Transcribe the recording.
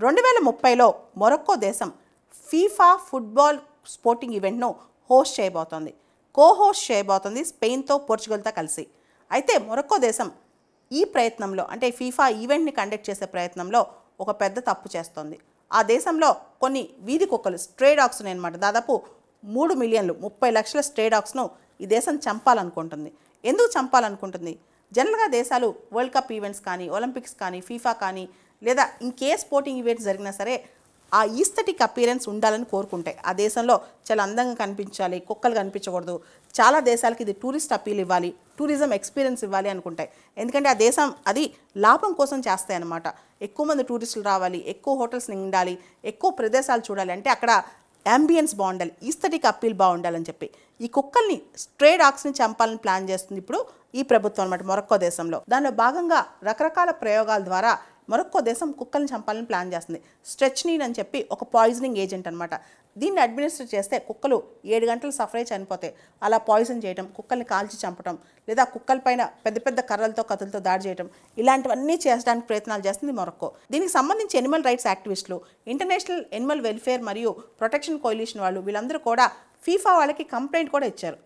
2030లో మొరక్కో దేశం FIFA football sporting ఈవెంట్ను host చేయబోతోంది. Host చేయబోతోంది స్పెయిన్తో పోర్చుగల్తో కలిసి. అయితే మొరక్కో దేశం ఈ ప్రయత్నంలో అంటే ఫీఫా ఈవెంట్ని కండక్ట్ చేసే ప్రయత్నంలో ఒక పెద్ద తప్పు చేస్తోంది. ఆ దేశంలో కొన్ని వీధి కుక్కలు స్ట్రే డాగ్స్ ఉన్నాయన్నమాట. దాదాపు 3 మిలియన్లు 30 లక్షల స్ట్రే డాగ్స్ను ఈ దేశం చంపాలనుకుంటుంది. ఎందుకు చంపాలనుకుంటుంది? జనరల్గా దేశాలు వరల్డ్ కప్ ఈవెంట్స్ కానీ, ఒలింపిక్స్ కానీ, ఫీఫా కానీ లేదా ఇంకే స్పోర్టింగ్ ఈవెంట్స్ జరిగినా సరే ఆ ఈస్థెటిక్ అపీరెన్స్ ఉండాలని కోరుకుంటాయి. ఆ దేశంలో చాలా అందంగా కనిపించాలి, కుక్కలు కనిపించకూడదు. చాలా దేశాలకి ఇది టూరిస్ట్ అపీల్ ఇవ్వాలి, టూరిజం ఎక్స్పీరియన్స్ ఇవ్వాలి అనుకుంటాయి. ఎందుకంటే ఆ దేశం అది లాభం కోసం చేస్తాయి అన్నమాట. ఎక్కువ మంది టూరిస్టులు రావాలి, ఎక్కువ హోటల్స్ నిండాలి, ఎక్కువ ప్రదేశాలు చూడాలి అంటే అక్కడ అంబియన్స్ బాగుండాలి, ఈస్థెటిక్ అప్పీల్ బాగుండాలని చెప్పి ఈ కుక్కల్ని స్ట్రే డాగ్స్ని చంపాలని ప్లాన్ చేస్తుంది ఇప్పుడు ఈ ప్రభుత్వం అన్నమాట మొరక్కో దేశంలో. దానిలో భాగంగా రకరకాల ప్రయోగాల ద్వారా మొరక్కో దేశం కుక్కల్ని చంపాలని ప్లాన్ చేస్తుంది. స్ట్రెచ్నిన్ అని చెప్పి ఒక పాయిజనింగ్ ఏజెంట్ అనమాట. దీన్ని అడ్మినిస్టర్ చేస్తే కుక్కలు 7 గంటలు సఫర్ అయి చనిపోతాయి. అలా పాయిజన్ చేయడం, కుక్కల్ని కాల్చి చంపడం, లేదా కుక్కలపైన పెద్ద పెద్ద కర్రలతో కత్తులతో దాడి చేయడం, ఇలాంటివన్నీ చేయడానికి ప్రయత్నాలు చేస్తుంది మొరక్కో. దీనికి సంబంధించి ఎనిమల్ రైట్స్ యాక్టివిస్టులు, ఇంటర్నేషనల్ ఎనిమల్ వెల్ఫేర్ మరియు ప్రొటెక్షన్ కోalition వాళ్ళు వీళ్ళందరూ కూడా ఫీఫా వాళ్ళకి కంప్లైంట్ కూడా ఇచ్చారు.